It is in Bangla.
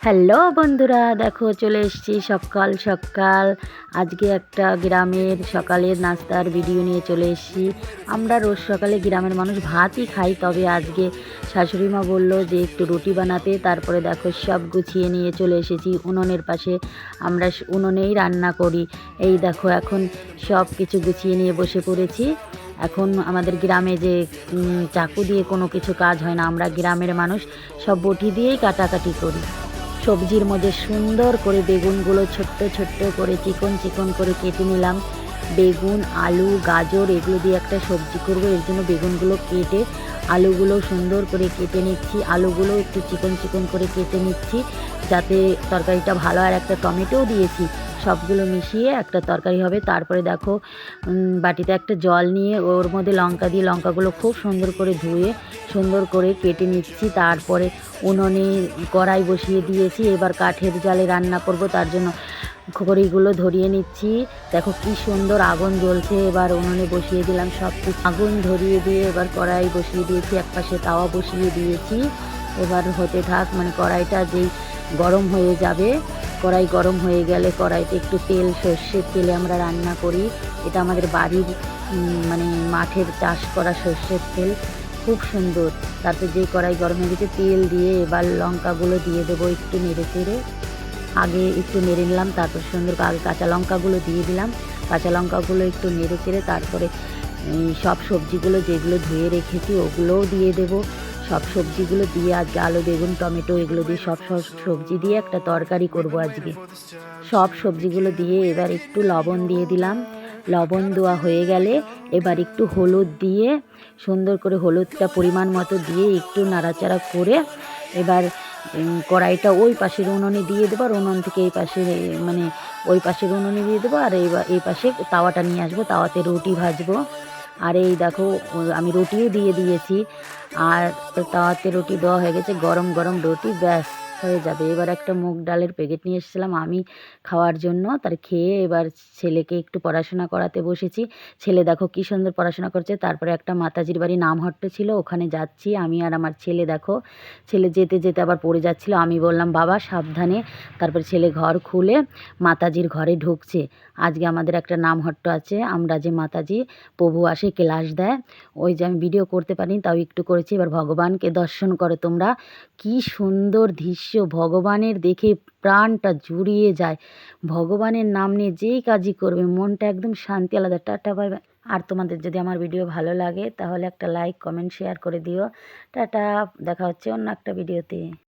হ্যালো বন্ধুরা, দেখো চলে এসেছি সকাল সকাল। আজকে একটা গ্রামের সকালের নাস্তার ভিডিও নিয়ে চলে এসেছি। আমরা রোজ সকালে গ্রামের মানুষ ভাতই খাই, তবে আজকে শাশুড়ি মা বললো যে একটু রুটি বানাতে। তারপরে দেখো সব গুছিয়ে নিয়ে চলে এসেছি উনুনের পাশে। আমরা উনুনেই রান্না করি। এই দেখো এখন সব কিছু গুছিয়ে নিয়ে বসে পড়েছি। এখন আমাদের গ্রামে যে চাকু দিয়ে কোনো কিছু কাজ হয় না, আমরা গ্রামের মানুষ সব বটি দিয়েই কাটাকাটি করি। সবজির মধ্যে সুন্দর করে বেগুনগুলো ছোট্ট ছোট্ট করে চিকন চিকন করে কেটে নিলাম। বেগুন, আলু, গাজর এগুলো দিয়ে একটা সবজি করব, এর জন্য বেগুনগুলো কেটে আলুগুলো সুন্দর করে কেটে নিচ্ছি। আলুগুলো একটু চিকন চিকন করে কেটে নিচ্ছি যাতে তরকারিটা ভালো, আর একটা টমেটোও দিয়েছি। সবগুলো মিশিয়ে একটা তরকারি হবে। তারপরে দেখো বাটিতে একটা জল নিয়ে ওর মধ্যে লঙ্কা দিয়ে লঙ্কাগুলো খুব সুন্দর করে ধুয়ে সুন্দর করে কেটে নিচ্ছি। তারপরে উনুনে কড়াই বসিয়ে দিয়েছি, এবার কাঠের জালে রান্না করব, তার জন্য খড়িগুলো ধরিয়ে নিচ্ছি। দেখো কি সুন্দর আগুন জ্বলছে। এবার উনুনে বসিয়ে দিলাম সব কিছু, আগুন ধরিয়ে দিয়ে এবার কড়াই বসিয়ে দিয়েছি, একপাশে তাওয়া বসিয়ে দিয়েছি। এবার হতে থাক, মানে কড়াইটা যেই গরম হয়ে যাবে, কড়াই গরম হয়ে গেলে কড়াইতে একটু তেল, সর্ষের তেলে আমরা রান্না করি। এটা আমাদের বাড়ির মানে মাঠের চাষ করা সর্ষের তেল, খুব সুন্দর। তারপরে যেই কড়াই গরম হয়ে গেছে তেল দিয়ে এবার লঙ্কাগুলো দিয়ে দেবো একটু নেড়ে চেড়ে। আগে একটু নেড়ে নিলাম, তারপর সুন্দর আগে কাঁচা লঙ্কাগুলো দিয়ে দিলাম। কাঁচা লঙ্কাগুলো একটু নেড়ে চেড়ে তারপরে সব সবজিগুলো যেগুলো ধুয়ে রেখেছি ওগুলোও দিয়ে দেবো। সব সবজিগুলো দিয়ে আজকে আলু, বেগুন, টমেটো এগুলো দিয়ে সব সবজি দিয়ে একটা তরকারি করব আজকে। সব সবজিগুলো দিয়ে এবার একটু লবণ দিয়ে দিলাম। লবণ দেওয়া হয়ে গেলে এবার একটু হলুদ দিয়ে সুন্দর করে হলুদটা পরিমাণ মতো দিয়ে একটু নাড়াচাড়া করে এবার কড়াইটা ওই পাশের উনুনে দিয়ে দেবো, আর উনুন থেকে এই পাশে মানে ওই পাশের উনুনে দিয়ে দেবো, আর এই পাশে তাওয়াটা নিয়ে আসবো, তাওয়াতে রুটি ভাজবো। আর এই দেখো আমি রুটিও দিয়ে দিয়েছি, আর তাওয়াতে রুটি দেওয়া হয়ে গেছে, গরম গরম রুটি ব্যাস হয়ে যাবে। এবার একটা মুগ ডালের প্যাকেট নিয়ে এসেছিলাম আমি খাওয়ার জন্য, তার খেয়ে এবার ছেলেকে একটু পড়াশোনা করাতে বসেছি। ছেলে দেখো কি সুন্দর পড়াশোনা করছে। তারপরে একটা মাতাজির বাড়ি নামহট্ট ছিল, ওখানে যাচ্ছি আমি আর আমার ছেলে। দেখো ছেলে যেতে যেতে আবার পড়ে যাচ্ছিল, আমি বললাম বাবা সাবধানে। তারপর ছেলে ঘর খুলে মাতাজির ঘরে ঢুকছে। আজকে আমাদের একটা নামহট্ট আছে, আমরা যে মাতাজি প্রভু আসে ক্লাস দেয়, ওই যে আমি ভিডিও করতে পারিনি তাও একটু করেছি। এবার ভগবানকে দর্শন করো তোমরা, কি সুন্দর দৃশ্য, ভগবানের দেখে প্রাণটা জুড়িয়ে যায়। ভগবানের নাম নিয়ে যেই কাজই করবে মনটা একদম শান্তি আলাদা। Tata bye bye. আর তোমাদের যদি আমার ভিডিও ভালো লাগে তাহলে একটা লাইক, কমেন্ট, শেয়ার করে দিও। টাটা, দেখা হচ্ছে অন্য একটা ভিডিওতে।